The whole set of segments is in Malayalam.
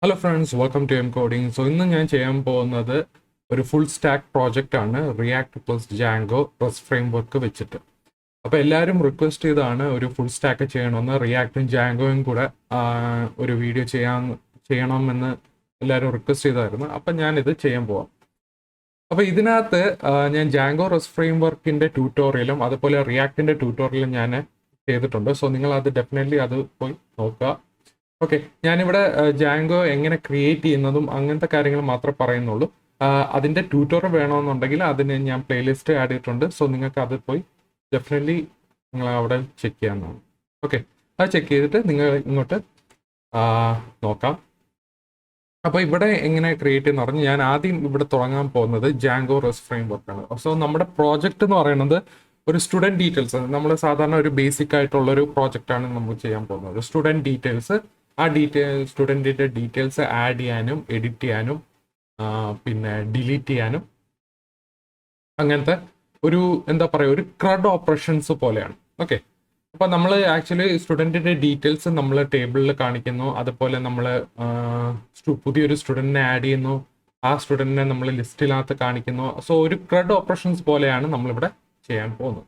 Hello friends, welcome to M coding. So ഇന്ന് ഞാൻ ചെയ്യാൻ പോകുന്നത് ഒരു ഫുൾ സ്റ്റാക്ക് പ്രോജക്റ്റ് ആണ്, React plus Django rest framework വെച്ചിട്ട്. അപ്പോൾ എല്ലാവരും റിക്വസ്റ്റ് ചെയ്താണ് ഒരു ഫുൾ സ്റ്റാക്ക് ചെയ്യണമെന്ന്, റിയാക്റ്റും ജാങ്കോയും കൂടെ ഒരു വീഡിയോ ചെയ്യണമെന്ന് എല്ലാവരും റിക്വസ്റ്റ് ചെയ്തായിരുന്നു. അപ്പം ഞാനിത് ചെയ്യാൻ പോവാം. അപ്പോൾ ഇതിനകത്ത് ഞാൻ ജാങ്കോ റെസ്റ്റ് ഫ്രെയിംവർക്കിൻ്റെ ട്യൂട്ടോറിയലും അതുപോലെ റിയാക്റ്റിൻ്റെ ട്യൂട്ടോറിയലും ഞാൻ ചെയ്തിട്ടുണ്ട്. സോ നിങ്ങൾ അത് ഡെഫിനറ്റ്ലി അത് പോയി നോക്കുക. ഓക്കെ, ഞാനിവിടെ ജാങ്കോ എങ്ങനെ ക്രിയേറ്റ് ചെയ്യുന്നതും അങ്ങനത്തെ കാര്യങ്ങൾ മാത്രമേ പറയുന്നുള്ളൂ. അതിൻ്റെ ട്യൂട്ടോറിയൽ വേണമെന്നുണ്ടെങ്കിൽ അതിന് ഞാൻ പ്ലേലിസ്റ്റ് ആഡ് ചെയ്തിട്ടുണ്ട്. സോ നിങ്ങൾക്ക് അത് പോയി ഡെഫിനറ്റ്ലി നിങ്ങൾ അവിടെ ചെക്ക് ചെയ്യാവുന്നതാണ്. ഓക്കെ, അത് ചെക്ക് ചെയ്തിട്ട് നിങ്ങൾ ഇങ്ങോട്ട് നോക്കാം. അപ്പോൾ ഇവിടെ എങ്ങനെ ക്രിയേറ്റ് ചെയ്യുന്ന പറഞ്ഞാൽ ഞാൻ ആദ്യം ഇവിടെ തുടങ്ങാൻ പോകുന്നത് ജാങ്കോ റെസ്റ്റ് ഫ്രെയിംവർക്കാണ്. സോ നമ്മുടെ പ്രോജക്റ്റ് എന്ന് പറയുന്നത് ഒരു സ്റ്റുഡൻറ് ഡീറ്റെയിൽസ്, നമ്മൾ സാധാരണ ഒരു ബേസിക് ആയിട്ടുള്ളൊരു പ്രോജക്റ്റാണ് നമ്മൾ ചെയ്യാൻ പോകുന്നത്. സ്റ്റുഡൻറ് ഡീറ്റെയിൽസ്, ആ സ്റ്റുഡൻറ്റിൻ്റെ ഡീറ്റെയിൽസ് ആഡ് ചെയ്യാനും എഡിറ്റ് ചെയ്യാനും പിന്നെ ഡിലീറ്റ് ചെയ്യാനും അങ്ങനത്തെ ഒരു എന്താ പറയുക ഒരു ക്രഡ് ഓപ്പറേഷൻസ് പോലെയാണ്. ഓക്കെ, അപ്പോൾ നമ്മൾ ആക്ച്വലി സ്റ്റുഡൻറ്റിൻ്റെ ഡീറ്റെയിൽസ് നമ്മൾ ടേബിളിൽ കാണിക്കുന്നു, അതുപോലെ നമ്മൾ പുതിയൊരു സ്റ്റുഡൻറ്റിനെ ആഡ് ചെയ്യുന്നു, ആ സ്റ്റുഡൻറ്റിനെ നമ്മൾ ലിസ്റ്റിനകത്ത് കാണിക്കുന്നു. സോ ഒരു ക്രഡ് ഓപ്പറേഷൻസ് പോലെയാണ് നമ്മളിവിടെ ചെയ്യാൻ പോകുന്നത്.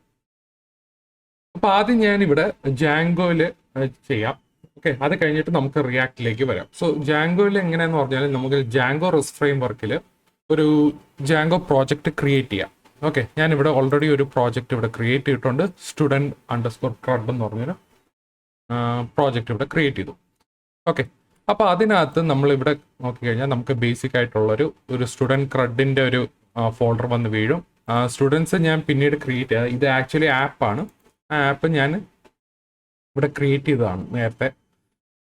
അപ്പോൾ ആദ്യം ഞാനിവിടെ ജാങ്കോയിൽ ചെയ്യാം. ഓക്കെ, അത് കഴിഞ്ഞിട്ട് നമുക്ക് റിയാക്റ്റിലേക്ക് വരാം. സോ ജാങ്കോയിൽ എങ്ങനെയാന്ന് പറഞ്ഞാൽ നമുക്ക് ജാങ്കോ റെസ്റ്റ് ഫ്രെയിംവർക്കിൽ ഒരു ജാങ്കോ പ്രോജക്റ്റ് ക്രിയേറ്റ് ചെയ്യാം. ഓക്കെ, ഞാനിവിടെ ഓൾറെഡി ഒരു പ്രോജക്റ്റ് ഇവിടെ ക്രിയേറ്റ് ചെയ്തിട്ടുണ്ട്. student_crud എന്ന് പറഞ്ഞൊരു പ്രോജക്റ്റ് ഇവിടെ ക്രിയേറ്റ് ചെയ്തു. ഓക്കെ, അപ്പോൾ അതിനകത്ത് നമ്മളിവിടെ നോക്കിക്കഴിഞ്ഞാൽ നമുക്ക് ബേസിക് ആയിട്ടുള്ളൊരു സ്റ്റുഡൻറ് ക്രഡിൻ്റെ ഒരു ഫോൾഡർ വന്ന് വീഴും. സ്റ്റുഡൻസ് ഞാൻ പിന്നീട് ക്രിയേറ്റ് ചെയ്യാം. ഇത് ആക്ച്വലി ആപ്പാണ്. ആ ആപ്പ് ഞാൻ ഇവിടെ ക്രിയേറ്റ് ചെയ്തതാണ് നേരത്തെ.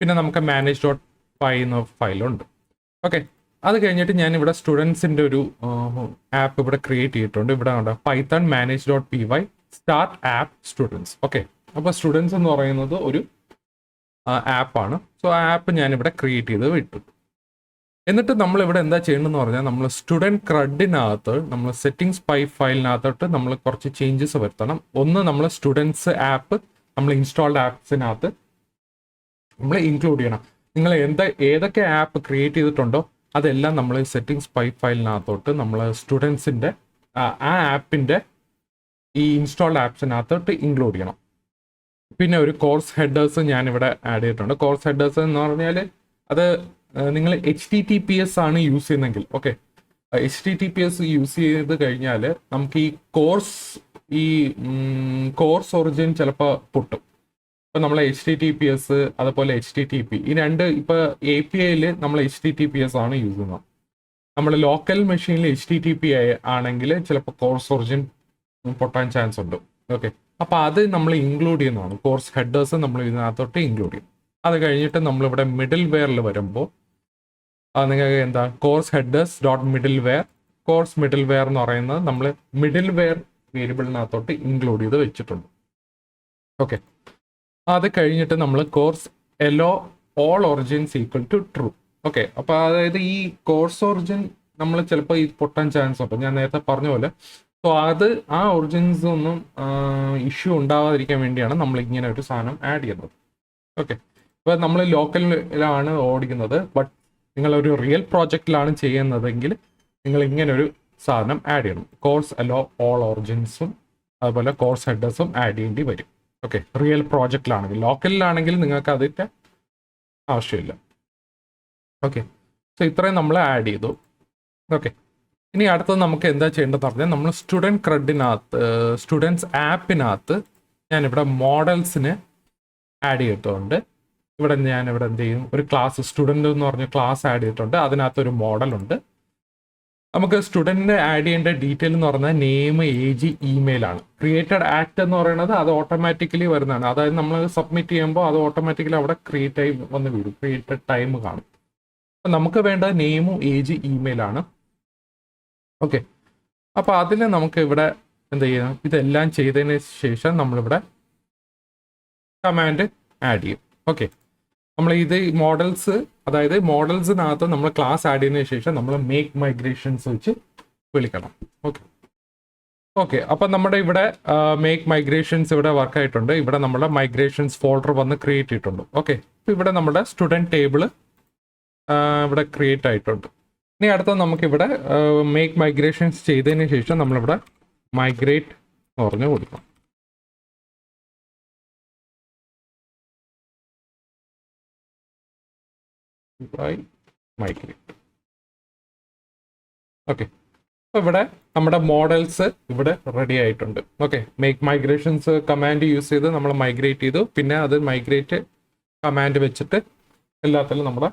പിന്നെ നമുക്ക് manage.py എന്ന ഫയലുണ്ട്. ഓക്കെ, അത് കഴിഞ്ഞിട്ട് ഞാൻ ഇവിടെ സ്റ്റുഡൻസിൻ്റെ ഒരു ആപ്പ് ഇവിടെ ക്രിയേറ്റ് ചെയ്തിട്ടുണ്ട്. ഇവിടെ ഉണ്ട് Python manage.py start app students. Okay, അപ്പോൾ സ്റ്റുഡൻസ് എന്ന് പറയുന്നത് ഒരു ആപ്പാണ്. സോ ആ ആപ്പ് ഞാനിവിടെ ക്രിയേറ്റ് ചെയ്ത് വിട്ടു. എന്നിട്ട് നമ്മളിവിടെ എന്താ ചെയ്യേണ്ടതെന്ന് പറഞ്ഞാൽ നമ്മൾ സ്റ്റുഡൻറ് ക്രഡിനകത്ത് നമ്മൾ സെറ്റിംഗ്സ് പൈ ഫയലിനകത്തോട്ട് നമ്മൾ കുറച്ച് ചേഞ്ചസ് വരുത്തണം. ഒന്ന്, നമ്മൾ സ്റ്റുഡൻസ് ആപ്പ് നമ്മൾ ഇൻസ്റ്റാൾഡ് ആപ്സിനകത്ത് നമ്മൾ ഇൻക്ലൂഡ് ചെയ്യണം. നിങ്ങൾ ഏതൊക്കെ ആപ്പ് ക്രിയേറ്റ് ചെയ്തിട്ടുണ്ടോ അതെല്ലാം നമ്മൾ സെറ്റിംഗ്സ് പൈ ഫയലിനകത്തോട്ട് നമ്മൾ സ്റ്റുഡൻസിൻ്റെ ആ ആപ്പിൻ്റെ ഈ ഇൻസ്റ്റാൾഡ് ആപ്സിനകത്തോട്ട് ഇൻക്ലൂഡ് ചെയ്യണം. പിന്നെ ഒരു കോഴ്സ് ഹെഡേഴ്സ് ഞാനിവിടെ ആഡ് ചെയ്തിട്ടുണ്ട്. കോഴ്സ് ഹെഡേഴ്സ് എന്ന് പറഞ്ഞാൽ അത് നിങ്ങൾ HTTPS ആണ് യൂസ് ചെയ്യുന്നതെങ്കിൽ, ഓക്കെ, HTTPS യൂസ് ചെയ്ത് കഴിഞ്ഞാൽ നമുക്ക് ഈ കോഴ്സ് ഒറിജിൻ ചിലപ്പോൾ പൊട്ടും. ഇപ്പം നമ്മൾ HTTPS അതുപോലെ HTTP ഈ രണ്ട് ഇപ്പോൾ APIയിൽ നമ്മൾ HTTPS ആണ് യൂസ് ചെയ്യുന്നത്. നമ്മൾ ലോക്കൽ മെഷീനിൽ HTTP ആണെങ്കിൽ ചിലപ്പോൾ കോഴ്സ് ഒറിജിൻ പൊട്ടാൻ ചാൻസ് ഉണ്ട്. ഓക്കെ, അപ്പോൾ അത് നമ്മൾ ഇൻക്ലൂഡ് ചെയ്യുന്നതാണ്. കോഴ്സ് ഹെഡേഴ്സ് നമ്മൾ ഇതിനകത്തോട്ട് ഇൻക്ലൂഡ് ചെയ്യും. അത് കഴിഞ്ഞിട്ട് നമ്മളിവിടെ മിഡിൽ വെയറിൽ വരുമ്പോൾ നിങ്ങൾക്ക് എന്താ CORS headers dot middleware, CORS middleware എന്ന് പറയുന്നത് നമ്മൾ മിഡിൽ വെയർ വേരിയബിളിനകത്തോട്ട് ഇൻക്ലൂഡ് ചെയ്ത് വെച്ചിട്ടുണ്ട്. ഓക്കെ, അത് കഴിഞ്ഞിട്ട് നമ്മൾ CORS allow all origins equal to true. Okay, അപ്പോൾ അതായത് ഈ കോഴ്സ് ഒറിജിൻ നമ്മൾ ചിലപ്പോൾ ഈ പൊട്ടാൻ ചാൻസ് ഉണ്ട്, ഞാൻ നേരത്തെ പറഞ്ഞ പോലെ. സോ അത് ആ ഒറിജിൻസ് ഒന്നും ഇഷ്യൂ ഉണ്ടാവാതിരിക്കാൻ വേണ്ടിയാണ് നമ്മൾ ഇങ്ങനെ ഒരു സാധനം ആഡ് ചെയ്യുന്നത്. ഓക്കെ, ഇപ്പോൾ നമ്മൾ ലോക്കലിലാണ് ഓടിക്കുന്നത്, ബട്ട് നിങ്ങളൊരു റിയൽ പ്രോജക്റ്റിലാണ് ചെയ്യുന്നതെങ്കിൽ നിങ്ങൾ ഇങ്ങനൊരു സാധനം ആഡ് ചെയ്യണം. കോഴ്സ് എലോ ഓൾ ഒറിജിൻസും അതുപോലെ കോഴ്സ് ഹെഡേഴ്സും ആഡ് ചെയ്യേണ്ടി വരും. Okay, real പ്രോജക്റ്റിലാണെങ്കിൽ. ലോക്കലിലാണെങ്കിൽ നിങ്ങൾക്ക് അതിൻ്റെ ആവശ്യമില്ല. ഓക്കെ, സോ ഇത്രയും നമ്മൾ ആഡ് ചെയ്തു. ഓക്കെ, ഇനി അടുത്തത് നമുക്ക് എന്താ ചെയ്യേണ്ടതെന്ന് പറഞ്ഞാൽ നമ്മൾ സ്റ്റുഡൻറ് ക്രെഡിനകത്ത് സ്റ്റുഡൻസ് ആപ്പിനകത്ത് ഞാനിവിടെ മോഡൽസിന് ആഡ് ചെയ്തിട്ടുണ്ട്. ഇവിടെ ഞാനിവിടെ എന്ത് ചെയ്യും, ഒരു ക്ലാസ് സ്റ്റുഡൻറ് എന്ന് പറഞ്ഞ ക്ലാസ് ആഡ് ചെയ്തിട്ടുണ്ട്. അതിനകത്തൊരു മോഡലുണ്ട്. നമുക്ക് സ്റ്റുഡൻറ്റിന് ആഡ് ചെയ്യേണ്ട ഡീറ്റെയിൽ എന്ന് പറഞ്ഞാൽ നെയിം, ഏജ്, ഇമെയിൽ ആണ്. ക്രിയേറ്റഡ് ആക്ട് എന്ന് പറയുന്നത് അത് ഓട്ടോമാറ്റിക്കലി വരുന്നതാണ്. അതായത് നമ്മൾ സബ്മിറ്റ് ചെയ്യുമ്പോൾ അത് ഓട്ടോമാറ്റിക്കലി അവിടെ ക്രിയേറ്റ് ആയി വന്ന് വീഴും, ക്രിയേറ്റഡ് ടൈം കാണും. അപ്പം നമുക്ക് വേണ്ടത് നെയിമും ഏജ്, ഇമെയിൽ ആണ്. ഓക്കെ, അപ്പോൾ അതിന് നമുക്ക് ഇവിടെ എന്ത് ചെയ്യണം, ഇതെല്ലാം ചെയ്തതിന് ശേഷം നമ്മളിവിടെ കമാൻഡ് ആഡ് ചെയ്യും. ഓക്കെ, നമ്മൾ ഇത് മോഡൽസ്, അതായത് മോഡൽസിനകത്ത് നമ്മൾ ക്ലാസ് ആഡ് ചെയ്തതിനു ശേഷം നമ്മൾ മേക്ക് മൈഗ്രേഷൻസ് വെച്ച് വിളിക്കണം. ഓക്കെ, അപ്പം നമ്മുടെ ഇവിടെ മേക്ക് മൈഗ്രേഷൻസ് ഇവിടെ വർക്ക് ആയിട്ടുണ്ട്. ഇവിടെ നമ്മുടെ മൈഗ്രേഷൻസ് ഫോൾഡർ വന്ന് ക്രിയേറ്റ് ചെയ്തിട്ടുണ്ട്. ഓക്കെ, ഇവിടെ നമ്മുടെ സ്റ്റുഡൻറ് ടേബിൾ ഇവിടെ ക്രിയേറ്റ് ആയിട്ടുണ്ട്. ഇനി അടുത്ത നമുക്കിവിടെ മേക്ക് മൈഗ്രേഷൻസ് ചെയ്തതിന് ശേഷം നമ്മളിവിടെ മൈഗ്രേറ്റ് എന്ന് പറഞ്ഞ് കൊടുക്കാം. മൈഗ്രേറ്റ്. ഓക്കെ, അപ്പോൾ ഇവിടെ നമ്മുടെ മോഡൽസ് ഇവിടെ റെഡി ആയിട്ടുണ്ട്. Okay, make migrations command use ചെയ്ത് നമ്മൾ മൈഗ്രേറ്റ് ചെയ്തു. പിന്നെ അത് മൈഗ്രേറ്റ് കമാൻഡ് വെച്ചിട്ട് എല്ലാത്തിലും നമ്മുടെ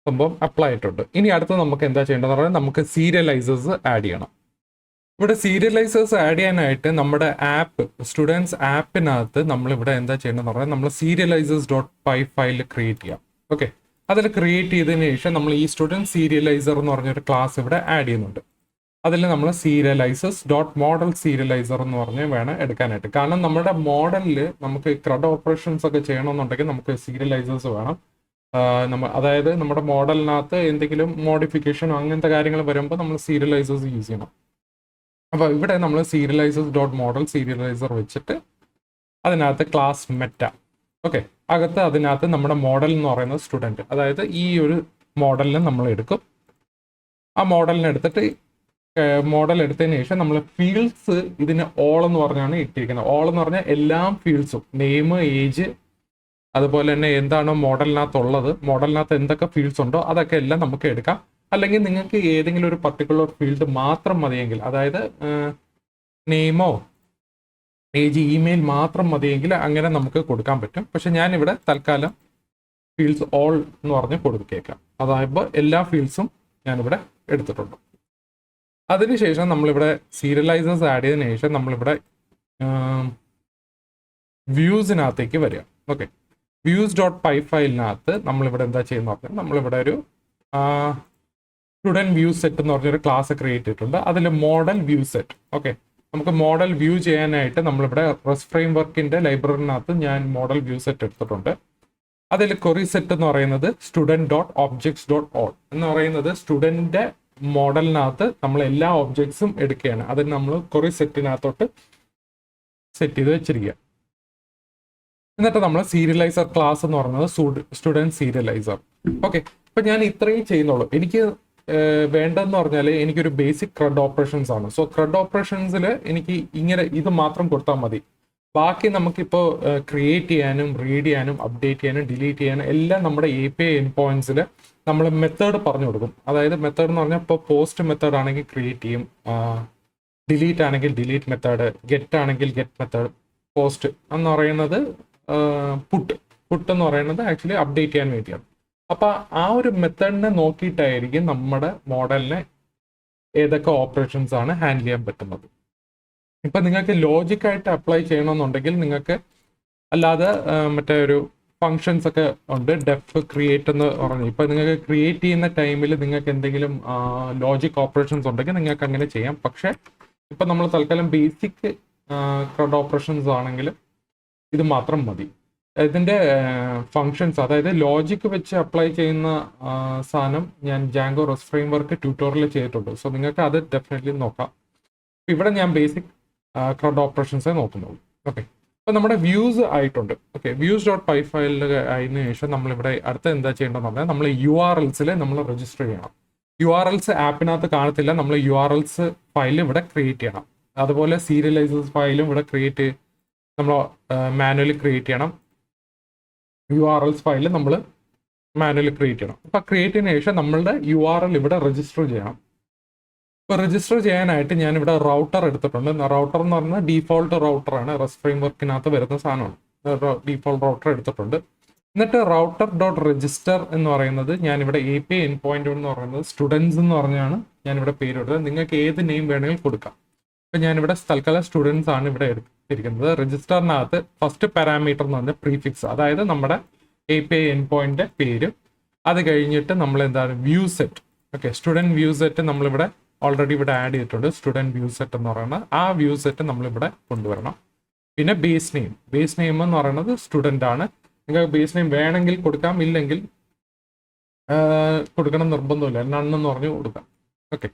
സംഭവം അപ്ലൈ ആയിട്ടുണ്ട്. ഇനി അടുത്ത് നമുക്ക് എന്താ ചെയ്യേണ്ടതെന്ന് പറഞ്ഞാൽ നമുക്ക് സീരിയലൈസേഴ്സ് ആഡ് ചെയ്യണം. ഇവിടെ സീരിയലൈസേഴ്സ് ആഡ് ചെയ്യാനായിട്ട് നമ്മുടെ ആപ്പ് സ്റ്റുഡൻസ് ആപ്പിനകത്ത് നമ്മളിവിടെ എന്താ ചെയ്യേണ്ടതെന്ന് പറഞ്ഞാൽ നമ്മൾ serializers.py ഫയൽ ക്രിയേറ്റ് ചെയ്യാം. ഓക്കെ, അതിൽ ക്രിയേറ്റ് ചെയ്തതിന് ശേഷം നമ്മൾ ഈ സ്റ്റുഡൻറ് സീരിയലൈസർ എന്ന് പറഞ്ഞൊരു ക്ലാസ് ഇവിടെ ആഡ് ചെയ്യുന്നുണ്ട്. അതിൽ നമ്മൾ serializers.model serializer എന്ന് പറഞ്ഞ് വേണം എടുക്കാനായിട്ട്. കാരണം നമ്മുടെ മോഡലിൽ നമുക്ക് CRUD ഓപ്പറേഷൻസ് ഒക്കെ ചെയ്യണമെന്നുണ്ടെങ്കിൽ നമുക്ക് സീരിയലൈസേഴ്സ് വേണം. അതായത് നമ്മുടെ മോഡലിനകത്ത് എന്തെങ്കിലും മോഡിഫിക്കേഷനോ അങ്ങനത്തെ കാര്യങ്ങൾ വരുമ്പോൾ നമ്മൾ സീരിയലൈസേഴ്സ് യൂസ് ചെയ്യണം. അപ്പോൾ ഇവിടെ നമ്മൾ serializers.model serializer വെച്ചിട്ട് അതിനകത്ത് ക്ലാസ് മെറ്റ, ഓക്കെ, അകത്ത് അതിനകത്ത് നമ്മുടെ മോഡൽ എന്ന് പറയുന്നത് സ്റ്റുഡൻറ്റ്, അതായത് ഈ ഒരു മോഡലിനെ നമ്മൾ എടുക്കും. ആ മോഡലിനെ എടുത്തിട്ട് മോഡൽ എടുത്തതിന് ശേഷം നമ്മൾ ഫീൽഡ്സ് ഇതിന് ഓൾ എന്ന് പറഞ്ഞാണ് ഇട്ടിരിക്കുന്നത്. ഓൾ എന്ന് പറഞ്ഞാൽ എല്ലാ ഫീൽഡ്സും നെയിം, ഏജ്, അതുപോലെ തന്നെ എന്താണോ മോഡലിനകത്തുള്ളത്, മോഡലിനകത്ത് എന്തൊക്കെ ഫീൽഡ്സ് ഉണ്ടോ അതൊക്കെ എല്ലാം നമുക്ക് എടുക്കാം. അല്ലെങ്കിൽ നിങ്ങൾക്ക് ഏതെങ്കിലും ഒരു പർട്ടിക്കുലർ ഫീൽഡ് മാത്രം മതിയെങ്കിൽ, അതായത് നെയിമോ ഏജ്, ഇമെയിൽ മാത്രം മതിയെങ്കിൽ അങ്ങനെ നമുക്ക് കൊടുക്കാൻ പറ്റും. പക്ഷെ ഞാനിവിടെ തൽക്കാലം ഫീൽഡ്സ് ഓൾ എന്ന് പറഞ്ഞ് കൊടുത്തേക്കാം. അതായപ്പോൾ എല്ലാ ഫീൽഡ്സും ഞാനിവിടെ എടുത്തിട്ടുണ്ട്. അതിനുശേഷം നമ്മളിവിടെ സീരിയലൈസേഴ്സ് ആഡ് ചെയ്തതിനു ശേഷം നമ്മളിവിടെ വ്യൂസിനകത്തേക്ക് വരിക. ഓക്കെ, views.py ഫയലിനകത്ത് നമ്മളിവിടെ എന്താ ചെയ്യുന്ന പറഞ്ഞാൽ നമ്മളിവിടെ ഒരു സ്റ്റുഡൻറ് വ്യൂ സെറ്റ് എന്ന് പറഞ്ഞൊരു ക്ലാസ് ക്രിയേറ്റ് ചെയ്തിട്ടുണ്ട്. അതിൽ മോഡൽ വ്യൂ സെറ്റ്. ഓക്കെ, നമുക്ക് മോഡൽ വ്യൂ ചെയ്യാനായിട്ട് നമ്മളിവിടെ റെസ്റ്റ് ഫ്രെയിം വർക്കിന്റെ ലൈബ്രറിനകത്ത് ഞാൻ മോഡൽ വ്യൂ സെറ്റ് എടുത്തിട്ടുണ്ട്. അതിൽ ക്വറി സെറ്റ് എന്ന് പറയുന്നത് student.objects.all എന്ന് പറയുന്നത് സ്റ്റുഡൻറ്റിന്റെ മോഡലിനകത്ത് നമ്മൾ എല്ലാ ഒബ്ജക്ട്സും എടുക്കുകയാണ്. അതിന് നമ്മൾ ക്വറി സെറ്റിനകത്തോട്ട് സെറ്റ് ചെയ്ത് വെച്ചിരിക്കുക. എന്നിട്ട് നമ്മൾ സീരിയലൈസർ ക്ലാസ് എന്ന് പറയുന്നത് സ്റ്റുഡൻറ് സീരിയലൈസർ. ഓക്കെ, ഇപ്പം ഞാൻ ഇത്രയും ചെയ്യുന്നുള്ളൂ. എനിക്ക് വേണ്ടതെന്ന് പറഞ്ഞാൽ എനിക്കൊരു ബേസിക് CRUD ഓപ്പറേഷൻസ് ആണ്. സോ CRUD ഓപ്പറേഷൻസിൽ എനിക്ക് ഇങ്ങനെ ഇത് മാത്രം കൊടുത്താൽ മതി. ബാക്കി നമുക്കിപ്പോൾ ക്രിയേറ്റ് ചെയ്യാനും റീഡ് ചെയ്യാനും അപ്ഡേറ്റ് ചെയ്യാനും ഡിലീറ്റ് ചെയ്യാനും എല്ലാം നമ്മുടെ API എൻഡ് പോയിന്റ്സിൽ നമ്മൾ മെത്തേഡ് പറഞ്ഞു കൊടുക്കും. അതായത് മെത്തേഡ് എന്ന് പറഞ്ഞാൽ ഇപ്പോൾ പോസ്റ്റ് മെത്തേഡ് ആണെങ്കിൽ ക്രിയേറ്റ് ചെയ്യും, ഡിലീറ്റ് ആണെങ്കിൽ ഡിലീറ്റ് മെത്തേഡ്, ഗെറ്റ് ആണെങ്കിൽ ഗെറ്റ് മെത്തേഡ്, പോസ്റ്റ് എന്ന് പറയുന്നത് പുട്ട് എന്ന് പറയുന്നത് ആക്ച്വലി അപ്ഡേറ്റ് ചെയ്യാൻ വേണ്ടിയാണ്. അപ്പോൾ ആ ഒരു മെത്തേഡിനെ നോക്കിയിട്ടായിരിക്കും നമ്മുടെ മോഡലിനെ ഏതൊക്കെ ഓപ്പറേഷൻസ് ആണ് ഹാൻഡിൽ ചെയ്യാൻ പറ്റുന്നത്. ഇപ്പം നിങ്ങൾക്ക് ലോജിക്കായിട്ട് അപ്ലൈ ചെയ്യണമെന്നുണ്ടെങ്കിൽ നിങ്ങൾക്ക് അല്ലാതെ മറ്റേ ഒരു ഫങ്ഷൻസ് ഒക്കെ ഉണ്ട്, ഡെഫ് ക്രിയേറ്റ് എന്ന് പറഞ്ഞു. ഇപ്പം നിങ്ങൾക്ക് ക്രിയേറ്റ് ചെയ്യുന്ന ടൈമിൽ നിങ്ങൾക്ക് എന്തെങ്കിലും ലോജിക് ഓപ്പറേഷൻസ് ഉണ്ടെങ്കിൽ നിങ്ങൾക്ക് അങ്ങനെ ചെയ്യാം. പക്ഷേ ഇപ്പം നമ്മൾ തൽക്കാലം ബേസിക് CRUD ഓപ്പറേഷൻസ് ആണെങ്കിൽ ഇത് മാത്രം മതി. ഇതിൻ്റെ ഫങ്ഷൻസ്, അതായത് ലോജിക്ക് വെച്ച് അപ്ലൈ ചെയ്യുന്ന സാധനം ഞാൻ Django rest framework tutorial ചെയ്തിട്ടുണ്ട്. സോ നിങ്ങൾക്ക് അത് ഡെഫിനറ്റ്ലി നോക്കാം. ഇവിടെ ഞാൻ ബേസിക് CRUD ഓപ്പറേഷൻസേ നോക്കുന്നുള്ളൂ. ഓക്കെ, അപ്പോൾ നമ്മുടെ വ്യൂസ് ആയിട്ടുണ്ട്. ഓക്കെ, views.py ഫയലിൽ ആയതിനു ശേഷം നമ്മളിവിടെ അടുത്ത എന്താ ചെയ്യേണ്ടതെന്ന് പറഞ്ഞാൽ നമ്മൾ URLs നമ്മൾ രജിസ്റ്റർ ചെയ്യണം. URLs ആപ്പിനകത്ത് കാണത്തില്ല, നമ്മൾ URLs ഫയൽ ഇവിടെ ക്രിയേറ്റ് ചെയ്യണം. അതുപോലെ സീരിയലൈസേഴ്സ് ഫയലും ഇവിടെ നമ്മൾ മാനുവലി ക്രിയേറ്റ് ചെയ്യണം. URLs ഫയൽ നമ്മൾ മാനുവലി ക്രിയേറ്റ് ചെയ്യണം. അപ്പോൾ ക്രിയേറ്റ് ചെയ്തതിനു ശേഷം നമ്മളുടെ URL ഇവിടെ രജിസ്റ്റർ ചെയ്യണം. ഇപ്പോൾ രജിസ്റ്റർ ചെയ്യാനായിട്ട് ഞാനിവിടെ റൗട്ടർ എടുത്തിട്ടുണ്ട്. റൗട്ടർ എന്ന് പറഞ്ഞാൽ ഡീഫോൾട്ട് റൗട്ടറാണ്, റെസ്റ്റ് ഫ്രെയിം വർക്കിനകത്ത് വരുന്ന സാധനമാണ്. ഡീഫോൾട്ട് റൗട്ടർ എടുത്തിട്ടുണ്ട്. എന്നിട്ട് router.register എന്ന് പറയുന്നത് ഞാനിവിടെ API എൻഡ് പോയിന്റ് എന്ന് പറയുന്നത് സ്റ്റുഡൻസ് എന്ന് പറഞ്ഞാണ് ഞാനിവിടെ പേര് കൊടുത്തത്. നിങ്ങൾക്ക് ഏത് നെയിം വേണമെങ്കിലും കൊടുക്കാം. അപ്പം ഞാനിവിടെ തൽക്കാലം സ്റ്റുഡൻസ് ആണ് ഇവിടെ എടുത്തിരിക്കുന്നത്. രജിസ്റ്ററിനകത്ത് ഫസ്റ്റ് പാരാമീറ്റർ എന്ന് പറഞ്ഞാൽ പ്രീഫിക്സ്, അതായത് നമ്മുടെ API എൻഡ് പോയിന്റിന്റെ പേര്. അത് കഴിഞ്ഞിട്ട് നമ്മൾ എന്താണ് view set. Okay, student view set നമ്മളിവിടെ ഓൾറെഡി ഇവിടെ ആഡ് ചെയ്തിട്ടുണ്ട്. സ്റ്റുഡൻറ് വ്യൂ സെറ്റ് എന്ന് പറയുന്നത് ആ വ്യൂ സെറ്റ് നമ്മളിവിടെ കൊണ്ടുവരണം. പിന്നെ ബേസ് നെയിം എന്ന് പറയുന്നത് സ്റ്റുഡൻ്റ് ആണ്. നിങ്ങൾക്ക് ബേസ് നെയിം വേണമെങ്കിൽ കൊടുക്കാം, ഇല്ലെങ്കിൽ കൊടുക്കണം നിർബന്ധമില്ല, നണ്ണെന്ന് പറഞ്ഞു കൊടുക്കാം. ഓക്കെ,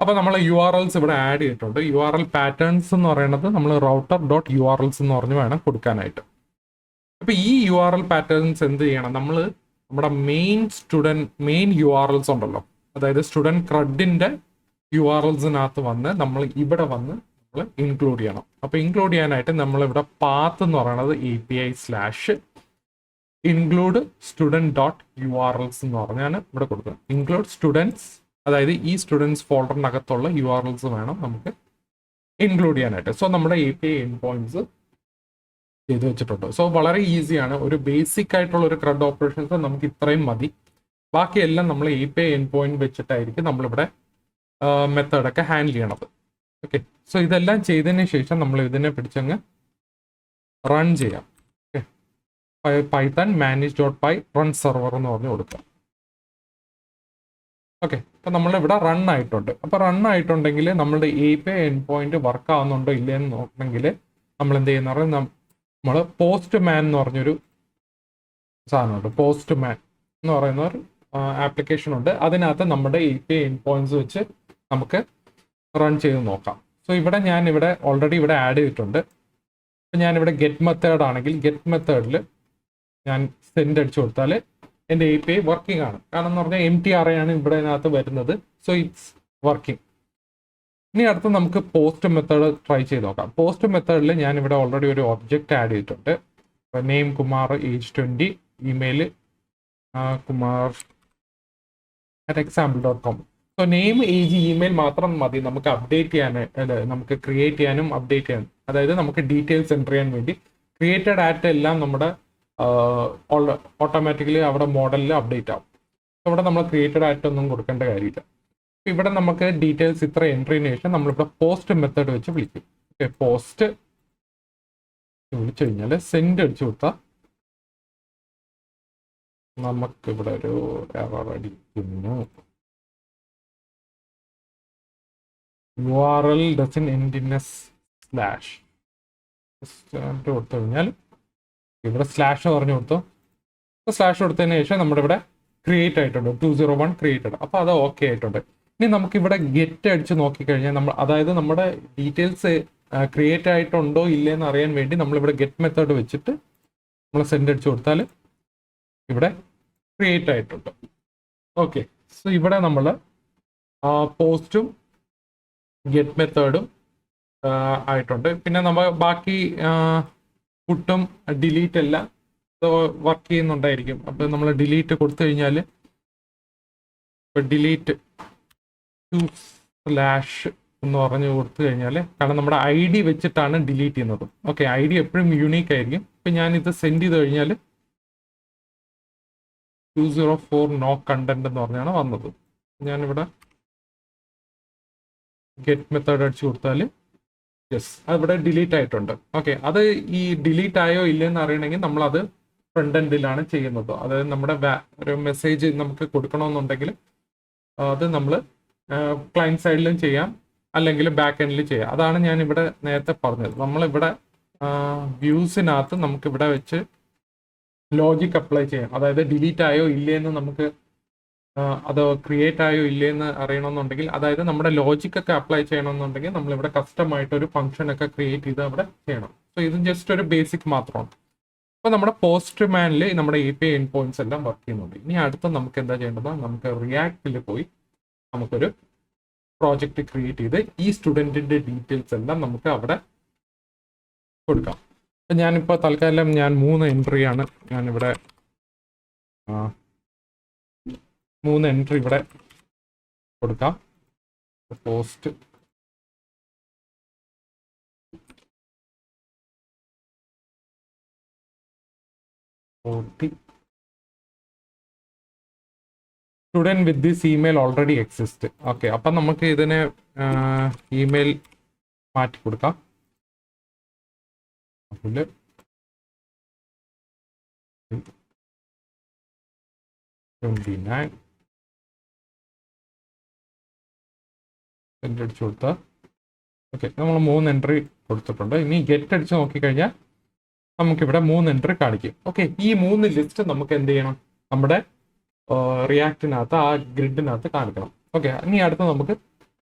അപ്പോൾ നമ്മൾ URLs ഇവിടെ ആഡ് ചെയ്തിട്ടുണ്ട്. URL പാറ്റേൺസ് എന്ന് പറയുന്നത് നമ്മൾ router.urls എന്ന് പറഞ്ഞ് വേണം കൊടുക്കാനായിട്ട്. അപ്പോൾ ഈ URL പാറ്റേൺസ് എന്ത് ചെയ്യണം, നമ്മൾ നമ്മുടെ മെയിൻ URLs ഉണ്ടല്ലോ, അതായത് സ്റ്റുഡൻറ് ക്രെഡിന്റെ URLsനകത്ത് വന്ന് നമ്മൾ ഇവിടെ വന്ന് നമ്മൾ ഇൻക്ലൂഡ് ചെയ്യണം. അപ്പോൾ ഇൻക്ലൂഡ് ചെയ്യാനായിട്ട് നമ്മളിവിടെ പാത്ത് എന്ന് പറയുന്നത് API/include student.urls എന്ന് പറഞ്ഞാണ് ഇവിടെ കൊടുക്കുന്നത്. ഇൻക്ലൂഡ് സ്റ്റുഡൻസ്, അതായത് ഈ സ്റ്റുഡൻസ് ഫോൾഡറിനകത്തുള്ള URLs വേണം നമുക്ക് ഇൻക്ലൂഡ് ചെയ്യാനായിട്ട്. സോ നമ്മുടെ API എൻഡ് പോയിന്റ്സ് ചെയ്ത് വെച്ചിട്ടുണ്ട്. സോ വളരെ ഈസിയാണ്. ഒരു ബേസിക് ആയിട്ടുള്ള ഒരു CRUD ഓപ്പറേഷൻസ് നമുക്ക് ഇത്രയും മതി. ബാക്കിയെല്ലാം നമ്മൾ API എൻഡ് പോയിന്റ് വെച്ചിട്ടായിരിക്കും നമ്മളിവിടെ മെത്തേഡൊക്കെ ഹാൻഡിൽ ചെയ്യണത്. ഓക്കെ, സോ ഇതെല്ലാം ചെയ്തതിന് ശേഷം നമ്മൾ ഇതിനെ പിടിച്ചങ്ങ് റൺ ചെയ്യാം. Okay, Python manage.py run server എന്ന് പറഞ്ഞ് കൊടുക്കാം. ഓക്കെ, അപ്പം നമ്മളിവിടെ റൺ ആയിട്ടുണ്ട്. അപ്പോൾ റൺ ആയിട്ടുണ്ടെങ്കിൽ നമ്മളുടെ API എൻഡ് പോയിന്റ് വർക്ക് ആവുന്നുണ്ടോ ഇല്ലയെന്ന് നോക്കണമെങ്കിൽ നമ്മൾ എന്ത് ചെയ്യുന്ന പറഞ്ഞാൽ നമ്മൾ പോസ്റ്റ് മാൻ എന്ന് പറഞ്ഞൊരു സാധനമുണ്ട്. പോസ്റ്റ് മാൻ എന്ന് പറയുന്ന ഒരു ആപ്ലിക്കേഷൻ ഉണ്ട്. അതിനകത്ത് നമ്മുടെ API എൻഡ് പോയിന്റ്സ് വെച്ച് നമുക്ക് റൺ ചെയ്ത് നോക്കാം. സോ ഞാനിവിടെ ഓൾറെഡി ഇവിടെ ആഡ് ചെയ്തിട്ടുണ്ട്. അപ്പം ഞാനിവിടെ ഗെറ്റ് മെത്തേഡ് ആണെങ്കിൽ ഗെറ്റ് മെത്തേഡിൽ ഞാൻ സെൻഡ് അടിച്ചു കൊടുത്താൽ എൻ്റെ API വർക്കിംഗ് ആണ്. കാരണം എന്ന് പറഞ്ഞാൽ MTR ആണ് ഇവിടെ ഇതിനകത്ത് വരുന്നത്. So it's working. ഇനി അടുത്ത് നമുക്ക് പോസ്റ്റ് മെത്തേഡ് ട്രൈ ചെയ്ത് നോക്കാം. പോസ്റ്റ് മെത്തേഡിൽ ഞാനിവിടെ ഓൾറെഡി ഒരു ഒബ്ജക്റ്റ് ആഡ് ചെയ്തിട്ടുണ്ട്. Name Kumar, age 20, email kumar@example.com. So name, age, email മാത്രം മതി നമുക്ക് അപ്ഡേറ്റ് ചെയ്യാനായിട്ട്, നമുക്ക് ക്രിയേറ്റ് ചെയ്യാനും അപ്ഡേറ്റ് ചെയ്യാനും. അതായത് നമുക്ക് ഡീറ്റെയിൽസ് എൻ്റർ ചെയ്യാൻ വേണ്ടി ക്രിയേറ്റഡ് ആറ്റ് എല്ലാം നമ്മുടെ ഓട്ടോമാറ്റിക്കലി അവിടെ മോഡലിൽ അപ്ഡേറ്റ് ആവും. ഇവിടെ നമ്മൾ ക്രിയേറ്റഡ് ആയിട്ട് ഒന്നും കൊടുക്കേണ്ട കാര്യമില്ല. ഇവിടെ നമുക്ക് ഡീറ്റെയിൽസ് ഇത്ര എൻട്രിന് ശേഷം നമ്മളിവിടെ പോസ്റ്റ് മെത്തേഡ് വെച്ച് വിളിക്കും. ഓക്കെ, പോസ്റ്റ് വിളിച്ചു കഴിഞ്ഞാൽ സെൻഡ് അടിച്ചു കൊടുത്താൽ നമുക്കിവിടെ ഒരു എറർ അടിക്കുന്നു. URL doesn't end in a slash കൊടുത്തു കഴിഞ്ഞാൽ ഇവിടെ സ്ലാഷ് പറഞ്ഞു കൊടുത്തു. സ്ലാഷ് കൊടുത്തതിന് ശേഷം നമ്മുടെ ഇവിടെ ക്രിയേറ്റ് ആയിട്ടുണ്ട്, 201 ക്രിയേറ്റഡ്. അപ്പോൾ അത് ഓക്കെ ആയിട്ടുണ്ട്. ഇനി നമുക്കിവിടെ ഗെറ്റ് അടിച്ച് നോക്കിക്കഴിഞ്ഞാൽ അതായത് നമ്മുടെ ഡീറ്റെയിൽസ് ക്രിയേറ്റ് ആയിട്ടുണ്ടോ ഇല്ലയെന്ന് അറിയാൻ വേണ്ടി നമ്മളിവിടെ ഗെറ്റ് മെത്തേഡ് വെച്ചിട്ട് നമ്മൾ സെൻഡ് അടിച്ചു കൊടുത്താൽ ഇവിടെ ക്രിയേറ്റ് ആയിട്ടുണ്ട്. ഓക്കെ, സോ ഇവിടെ നമ്മൾ പോസ്റ്റും ഗെറ്റ് മെത്തേഡും ആയിട്ടുണ്ട്. പിന്നെ നമ്മൾ ബാക്കി പുട്ടും ഡിലീറ്റ് എല്ലാം വർക്ക് ചെയ്യുന്നുണ്ടായിരിക്കും. അപ്പോൾ നമ്മൾ ഡിലീറ്റ് കൊടുത്തു കഴിഞ്ഞാൽ ഡിലീറ്റ് / എന്ന് പറഞ്ഞു കൊടുത്തു കഴിഞ്ഞാൽ, കാരണം നമ്മുടെ ID വെച്ചിട്ടാണ് ഡിലീറ്റ് ചെയ്യുന്നത്. ഓക്കെ, ID എപ്പോഴും യൂണീക്ക് ആയിരിക്കും. ഇപ്പം ഞാനിത് സെൻഡ് ചെയ്ത് കഴിഞ്ഞാൽ 204 നോ കണ്ടന്റ് എന്ന് പറഞ്ഞാണ് വന്നത്. ഞാനിവിടെ ഗെറ്റ് മെത്തേഡ് അടിച്ചു കൊടുത്താൽ യെസ്, അതിവിടെ ഡിലീറ്റ് ആയിട്ടുണ്ട്. ഓക്കെ, അത് ഈ ഡിലീറ്റ് ആയോ ഇല്ലയെന്ന് അറിയണമെങ്കിൽ നമ്മളത് ഫ്രണ്ട് എൻഡിലാണ് ചെയ്യുന്നത്. അതായത് നമ്മുടെ ഒരു മെസ്സേജ് നമുക്ക് കൊടുക്കണമെന്നുണ്ടെങ്കിൽ അത് നമ്മൾ ക്ലയൻറ്റ് സൈഡിലും ചെയ്യാം, അല്ലെങ്കിൽ ബാക്ക് എൻഡിൽ ചെയ്യാം. അതാണ് ഞാൻ ഇവിടെ നേരത്തെ പറഞ്ഞത്. നമ്മളിവിടെ വ്യൂസിനകത്ത് നമുക്കിവിടെ വെച്ച് ലോജിക് അപ്ലൈ ചെയ്യാം. അതായത് ഡിലീറ്റ് ആയോ ഇല്ലയെന്ന് നമുക്ക് അത് ക്രിയേറ്റ് ആയോ ഇല്ലയെന്ന് അറിയണമെന്നുണ്ടെങ്കിൽ, അതായത് നമ്മുടെ ലോജിക്കൊക്കെ അപ്ലൈ ചെയ്യണമെന്നുണ്ടെങ്കിൽ നമ്മളിവിടെ കസ്റ്റമായിട്ട് ഒരു ഫംഗ്ഷൻ ഒക്കെ ക്രിയേറ്റ് ചെയ്ത് അവിടെ ചെയ്യണം. സോ ഇത് ജസ്റ്റ് ഒരു ബേസിക് മാത്രമാണ്. അപ്പോൾ നമ്മുടെ പോസ്റ്റ് മാനിൽ നമ്മുടെ API എൻഡ് പോയിന്റ്സ് എല്ലാം വർക്ക് ചെയ്യുന്നുണ്ട്. ഇനി അടുത്ത നമുക്ക് എന്താ ചെയ്യേണ്ടത്, നമുക്ക് റിയാക്റ്റിൽ പോയി നമുക്കൊരു പ്രോജക്റ്റ് ക്രിയേറ്റ് ചെയ്ത് ഈ സ്റ്റുഡൻറ്റിൻ്റെ ഡീറ്റെയിൽസ് എല്ലാം നമുക്ക് അവിടെ കൊടുക്കാം. അപ്പം ഞാനിപ്പോൾ തൽക്കാലം 3 എൻട്രിയാണ് ഞാനിവിടെ 3 എൻട്രി ഇവിടെ കൊടുക്കാം. Post student with this email already exist. Okay, അപ്പം നമുക്ക് ഇതിനെ ഇമെയിൽ മാറ്റി കൊടുക്കാം. അതിൽ സെൻഡ് അടിച്ചു കൊടുത്താൽ ഓക്കെ, നമ്മൾ 3 എൻട്രി കൊടുത്തിട്ടുണ്ട്. ഇനി ഗെറ്റ് അടിച്ച് നോക്കിക്കഴിഞ്ഞാൽ നമുക്കിവിടെ 3 എൻട്രി കാണിക്കും. ഓക്കെ, ഈ 3 ലിസ്റ്റ് നമുക്ക് എന്ത് ചെയ്യണം, നമ്മുടെ റിയാക്റ്റിനകത്ത് ആ ഗ്രിഡിനകത്ത് കാണിക്കണം. ഓക്കെ, ഇനി അടുത്ത് നമുക്ക്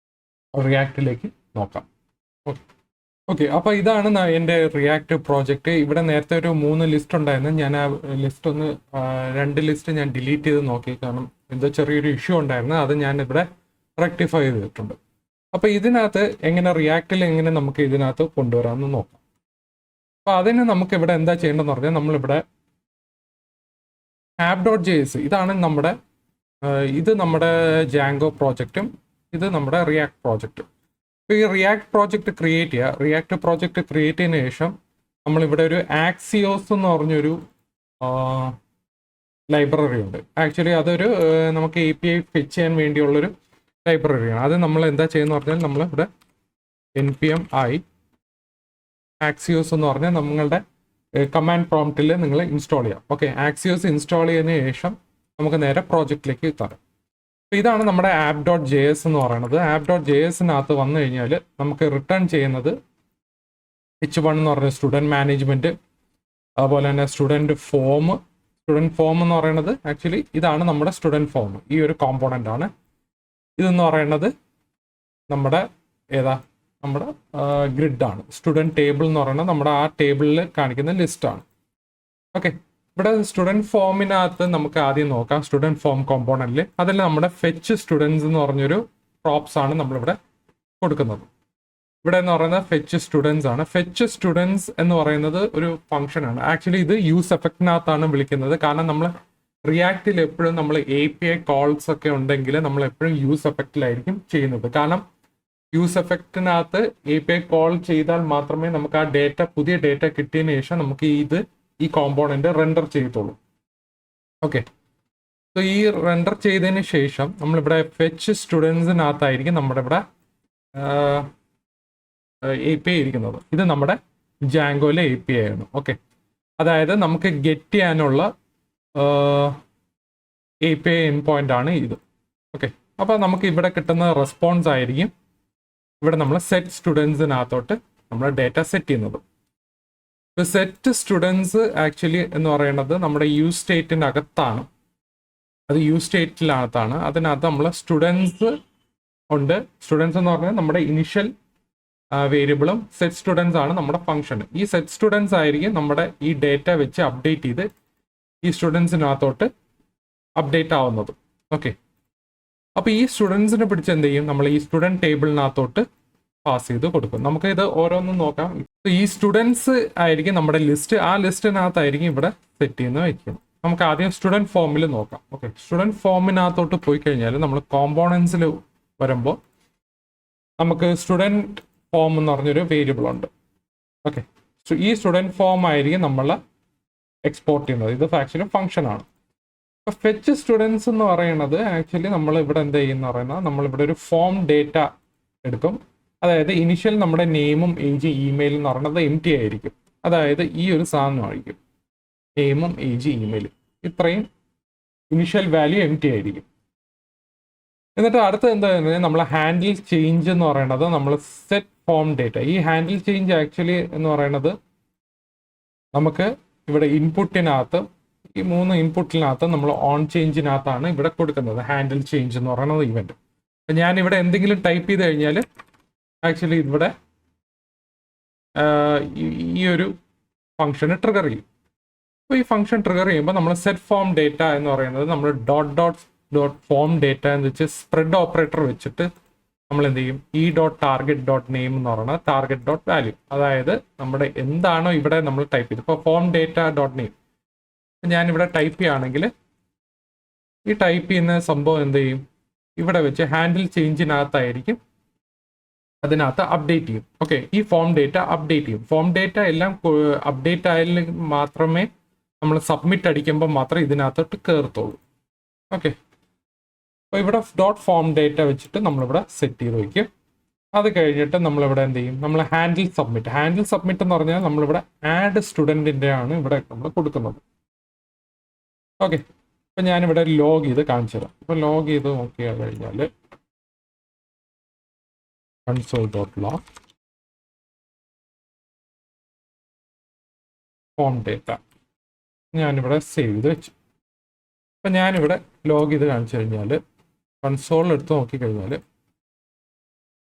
റിയാക്റ്റിലേക്ക് നോക്കാം. ഓക്കെ, ഓക്കെ, അപ്പോൾ ഇതാണ് എൻ്റെ റിയാക്ട് പ്രോജക്റ്റ്. ഇവിടെ നേരത്തെ ഒരു 3 ലിസ്റ്റ് ഉണ്ടായിരുന്നു. ഞാൻ ആ ലിസ്റ്റ് ഒന്ന് 2 ലിസ്റ്റ് ഞാൻ ഡിലീറ്റ് ചെയ്ത് നോക്കി, കാരണം എന്തോ ചെറിയൊരു ഇഷ്യൂ ഉണ്ടായിരുന്നു. അത് ഞാൻ ഇവിടെ റെക്ടിഫൈ ചെയ്തിട്ടുണ്ട്. അപ്പോൾ ഇതിനകത്ത് റിയാക്റ്റിൽ എങ്ങനെ നമുക്ക് ഇതിനകത്ത് കൊണ്ടുവരാമെന്ന് നോക്കാം. അപ്പോൾ അതിന് നമുക്ക് ഇവിടെ എന്താ ചെയ്യേണ്ടതെന്ന് പറഞ്ഞാൽ, നമ്മളിവിടെ app.js ഇതാണ് നമ്മുടെ ഇത് നമ്മുടെ ജാങ്കോ പ്രോജക്റ്റും ഇത് നമ്മുടെ റിയാക്ട് പ്രോജക്റ്റും. അപ്പോൾ ഈ റിയാക്ട് പ്രോജക്റ്റ് ക്രിയേറ്റ് ചെയ്യുക. റിയാക്ട് പ്രോജക്റ്റ് ക്രിയേറ്റ് ചെയ്തതിന് ശേഷം നമ്മളിവിടെ ഒരു ആക്സിയോസ് എന്ന് പറഞ്ഞൊരു ലൈബ്രറി ഉണ്ട്. ആക്ച്വലി അതൊരു നമുക്ക് API ഫെച്ച് ചെയ്യാൻ വേണ്ടിയുള്ളൊരു ലൈബ്രറിയാണ്. അത് നമ്മൾ എന്താ ചെയ്യുന്നത് പറഞ്ഞാൽ, നമ്മളിവിടെ npm i ആക്സിയോസ് എന്ന് പറഞ്ഞാൽ നമ്മളുടെ കമാൻഡ് പ്രോംപ്റ്റിൽ നിങ്ങൾ ഇൻസ്റ്റാൾ ചെയ്യാം. ഓക്കെ, ആക്സിയോസ് ഇൻസ്റ്റാൾ ചെയ്തതിന് ശേഷം നമുക്ക് നേരെ പ്രോജക്റ്റിലേക്ക് തരാം. അപ്പോൾ ഇതാണ് നമ്മുടെ app.js എന്ന് പറയുന്നത്. app.jsനകത്ത് വന്നു കഴിഞ്ഞാൽ നമുക്ക് റിട്ടേൺ ചെയ്യുന്നത് H1 എന്ന് പറയുന്നത് സ്റ്റുഡൻറ്റ് മാനേജ്മെൻറ്റ്, അതുപോലെ തന്നെ സ്റ്റുഡൻറ്റ് ഫോം എന്ന് പറയുന്നത് ആക്ച്വലി ഇതാണ് നമ്മുടെ സ്റ്റുഡൻറ്റ് ഫോം. ഈ ഒരു കോമ്പോണൻ്റ് ആണ്. ഇതെന്ന് പറയുന്നത് നമ്മുടെ നമ്മുടെ ഗ്രിഡാണ്. സ്റ്റുഡൻറ്റ് ടേബിൾ എന്ന് പറയുന്നത് നമ്മുടെ ആ ടേബിളിൽ കാണിക്കുന്ന ലിസ്റ്റാണ്. ഓക്കെ, ഇവിടെ സ്റ്റുഡൻറ്റ് ഫോമിനകത്ത് നമുക്ക് ആദ്യം നോക്കാം. സ്റ്റുഡൻറ്റ് ഫോം കോമ്പോണൻറ്റിൽ അതിൽ നമ്മുടെ ഫെച്ച് സ്റ്റുഡൻസ് എന്ന് പറഞ്ഞൊരു പ്രോപ്സ് ആണ് നമ്മളിവിടെ കൊടുക്കുന്നത്. ഇവിടെ എന്ന് പറയുന്നത് ഫെച്ച് സ്റ്റുഡൻസ് ആണ്. ഫെച്ച് സ്റ്റുഡൻസ് എന്ന് പറയുന്നത് ഒരു ഫംഗ്ഷനാണ്. ആക്ച്വലി ഇത് യൂസ് എഫക്റ്റിനകത്താണ് വിളിക്കുന്നത്. കാരണം നമ്മൾ റിയാക്റ്റിൽ എപ്പോഴും നമ്മൾ API കോൾസ് ഒക്കെ ഉണ്ടെങ്കിൽ നമ്മൾ എപ്പോഴും യൂസ് എഫക്റ്റിലായിരിക്കും ചെയ്യുന്നത്. കാരണം യൂസ് എഫക്റ്റിനകത്ത് API കോൾ ചെയ്താൽ മാത്രമേ നമുക്ക് ആ പുതിയ ഡേറ്റ കിട്ടിയതിന് ശേഷം നമുക്ക് ഈ കോമ്പോണന്റ് റെൻഡർ ചെയ്യത്തുള്ളൂ. ഓക്കെ, സോ ഈ റെൻഡർ ചെയ്തതിന് ശേഷം നമ്മളിവിടെ ഫെച്ച് സ്റ്റുഡൻസിനകത്തായിരിക്കും നമ്മുടെ ഇവിടെ API ഇരിക്കുന്നത്. ഇത് നമ്മുടെ ജാങ്കോയിലെ API ആണ്. ഓക്കെ, അതായത് നമുക്ക് ഗെറ്റ് ചെയ്യാനുള്ള API എൻ പോയിന്റ് ആണ് ഇത്. ഓക്കെ, അപ്പോൾ നമുക്ക് ഇവിടെ കിട്ടുന്ന റെസ്പോൺസ് ആയിരിക്കും ഇവിടെ നമ്മൾ സെറ്റ് സ്റ്റുഡൻസിനകത്തോട്ട് നമ്മൾ ഡേറ്റ സെറ്റ് ചെയ്യുന്നത്. ഇപ്പോൾ സെറ്റ് സ്റ്റുഡൻസ് ആക്ച്വലി എന്ന് പറയുന്നത് നമ്മുടെ യൂസ് സ്റ്റേറ്റിൻ്റെ അകത്താണ്. അത് യൂസ് സ്റ്റേറ്റിനകത്താണ്. അതിനകത്ത് നമ്മൾ സ്റ്റുഡൻസ് ഉണ്ട്. സ്റ്റുഡൻസ് എന്ന് പറഞ്ഞാൽ നമ്മുടെ ഇനിഷ്യൽ വേരിയബിളും സെറ്റ് സ്റ്റുഡൻസ് ആണ് നമ്മുടെ ഫംഗ്ഷൻ. ഈ സെറ്റ് സ്റ്റുഡൻസ് ആയിരിക്കും നമ്മുടെ ഈ ഡേറ്റ വെച്ച് അപ്ഡേറ്റ് ചെയ്ത് ഈ സ്റ്റുഡൻസിനകത്തോട്ട് അപ്ഡേറ്റ് ആവുന്നത്. ഓക്കെ, അപ്പോൾ ഈ സ്റ്റുഡൻസിനെ പിടിച്ച് എന്ത് ചെയ്യും, നമ്മൾ ഈ സ്റ്റുഡൻറ് ടേബിളിനകത്തോട്ട് പാസ് ചെയ്ത് കൊടുക്കും. നമുക്ക് ഇത് ഓരോന്നും നോക്കാം. ഈ സ്റ്റുഡൻസ് ആയിരിക്കും നമ്മുടെ ലിസ്റ്റ്. ആ ലിസ്റ്റിനകത്തായിരിക്കും ഇവിടെ സെറ്റ് ചെയ്യുന്ന വയ്ക്കുന്നത്. നമുക്ക് ആദ്യം സ്റ്റുഡൻറ് ഫോമിൽ നോക്കാം. ഓക്കെ, സ്റ്റുഡൻറ് ഫോമിനകത്തോട്ട് പോയി കഴിഞ്ഞാൽ നമ്മൾ കോമ്പോണൻസിൽ വരുമ്പോൾ നമുക്ക് സ്റ്റുഡൻറ് ഫോം എന്ന് പറഞ്ഞൊരു വേരിയബിൾ ഉണ്ട്. ഓക്കെ, ഈ സ്റ്റുഡൻറ് ഫോം ആയിരിക്കും നമ്മൾ എക്സ്പോർട്ട് ചെയ്യുന്നത്. ഇത് ആക്ച്വലി ഫംഗ്ഷൻ ആണ്. ഇപ്പോൾ ഫെച്ച് സ്റ്റുഡൻസ് എന്ന് പറയുന്നത് ആക്ച്വലി നമ്മൾ ഇവിടെ എന്ത് ചെയ്യുന്ന പറയുന്നത്, നമ്മളിവിടെ ഒരു ഫോം ഡേറ്റ എടുക്കും. അതായത് ഇനിഷ്യൽ നമ്മുടെ നെയിമും ഏജ് ഇമെയിൽ എന്ന് പറയുന്നത് empty ആയിരിക്കും. അതായത് ഈ ഒരു സാധനമായിരിക്കും, നെയിമും ഏജ് ഇമെയിലും ഇത്രയും ഇനിഷ്യൽ വാല്യൂ empty ആയിരിക്കും. എന്നിട്ട് അടുത്ത എന്താ നമ്മൾ ഹാൻഡിൽ ചേഞ്ച് എന്ന് പറയുന്നത് നമ്മൾ സെറ്റ് ഫോം ഡേറ്റ. ഈ ഹാൻഡിൽ ചേഞ്ച് ആക്ച്വലി എന്ന് പറയുന്നത് നമുക്ക് ഇവിടെ ഇൻപുട്ടിനകത്ത് ഈ 3 ഇൻപുട്ടിനകത്ത് നമ്മൾ ഓൺ ചേഞ്ചിനകത്താണ് ഇവിടെ കൊടുക്കുന്നത് ഹാൻഡിൽ ചേഞ്ച് എന്ന് പറയുന്നത് ഇവന്റ്. അപ്പം ഞാനിവിടെ എന്തെങ്കിലും ടൈപ്പ് ചെയ്ത് കഴിഞ്ഞാൽ ആക്ച്വലി ഇവിടെ ഈ ഒരു ഫംഗ്ഷന് ട്രിഗർ ചെയ്യും. അപ്പോൾ ഈ ഫംഗ്ഷൻ ട്രിഗർ ചെയ്യുമ്പോൾ നമ്മൾ സെറ്റ് ഫോം ഡേറ്റ എന്ന് പറയുന്നത് നമ്മൾ ഡോട്ട് ഫോം ഡേറ്റ എന്ന് വെച്ച് സ്പ്രെഡ് ഓപ്പറേറ്റർ വെച്ചിട്ട് നമ്മൾ എന്ത് ചെയ്യും, *target.name എന്ന് പറയുന്നത് target.value. അതായത് നമ്മുടെ എന്താണോ ഇവിടെ നമ്മൾ ടൈപ്പ് ചെയ്ത്, ഇപ്പോൾ ഫോം ഡേറ്റ ഡോട്ട് നെയിം ഞാനിവിടെ ടൈപ്പ് ചെയ്യുകയാണെങ്കിൽ ഈ ടൈപ്പ് ചെയ്യുന്ന സംഭവം എന്ത് ചെയ്യും, ഇവിടെ വെച്ച് ഹാൻഡിൽ ചേഞ്ചിനകത്തായിരിക്കും അതിനകത്ത് അപ്ഡേറ്റ് ചെയ്യും. ഓക്കെ, ഈ ഫോം ഡേറ്റ അപ്ഡേറ്റ് ചെയ്യും. ഫോം ഡേറ്റ എല്ലാം അപ്ഡേറ്റ് ആയാൽ മാത്രമേ നമ്മൾ സബ്മിറ്റ് അടിക്കുമ്പോൾ മാത്രമേ ഇതിനകത്തോട്ട് കയറത്തുള്ളൂ. ഓക്കെ, അപ്പോൾ ഇവിടെ ഡോട്ട് ഫോം ഡേറ്റ വെച്ചിട്ട് നമ്മളിവിടെ സെറ്റ് ചെയ്ത് വയ്ക്കും. അത് കഴിഞ്ഞിട്ട് നമ്മളിവിടെ എന്ത് ചെയ്യും, നമ്മൾ ഹാൻഡിൽ സബ്മിറ്റ് എന്ന് പറഞ്ഞാൽ നമ്മളിവിടെ ആഡ് സ്റ്റുഡൻറ്റിൻ്റെ ആണ് ഇവിടെ നമ്മൾ കൊടുക്കുന്നത്. ഓക്കെ, അപ്പം ഞാനിവിടെ ലോഗ് ചെയ്ത് കാണിച്ചു തരാം. ഇപ്പോൾ ലോഗ് ചെയ്ത് നോക്കിയാൽ കഴിഞ്ഞാൽ console.log ഫോം ഡേറ്റ ഞാനിവിടെ സേവ് ചെയ്ത് വെച്ചു. അപ്പം ഞാനിവിടെ ലോഗ് ചെയ്ത് കാണിച്ചു കഴിഞ്ഞാൽ കൺസോൾ എടുത്ത് നോക്കിക്കഴിഞ്ഞാൽ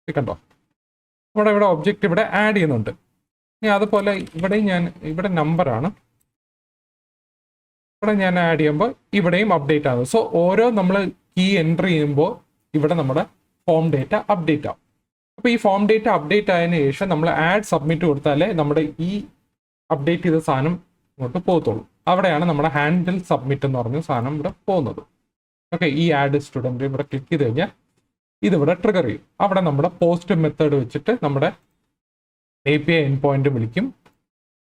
കണ്ടോ, ഇവിടെ ഒബ്ജക്റ്റ് ഇവിടെ ആഡ് ചെയ്യുന്നുണ്ട്. ഇനി അതുപോലെ ഇവിടെ നമ്പറാണ്, ഇവിടെ ഞാൻ ആഡ് ചെയ്യുമ്പോൾ ഇവിടെയും അപ്ഡേറ്റ് ആകും. സോ ഓരോ നമ്മൾ കീ എൻ്റർ ചെയ്യുമ്പോൾ ഇവിടെ നമ്മുടെ ഫോം ഡേറ്റ അപ്ഡേറ്റ് ആവും. അപ്പോൾ ഈ ഫോം ഡേറ്റ അപ്ഡേറ്റ് ആയതിനു ശേഷം നമ്മൾ ആഡ് സബ്മിറ്റ് കൊടുത്താലേ നമ്മുടെ ഈ അപ്ഡേറ്റ് ചെയ്ത സാധനം ഇങ്ങോട്ട് പോകത്തുള്ളൂ. അവിടെയാണ് നമ്മുടെ ഹാൻഡിൽ സബ്മിറ്റ് എന്ന് പറഞ്ഞ സാധനം ഇവിടെ പോകുന്നത്. ഓക്കെ, ഈ ആഡ് സ്റ്റുഡൻറ്റ് ഇവിടെ ക്ലിക്ക് ചെയ്ത് കഴിഞ്ഞാൽ ഇതിവിടെ ട്രിഗർ ചെയ്യും. അവിടെ നമ്മുടെ പോസ്റ്റ് മെത്തേഡ് വെച്ചിട്ട് നമ്മുടെ API എൻഡ് പോയിന്റ് വിളിക്കും,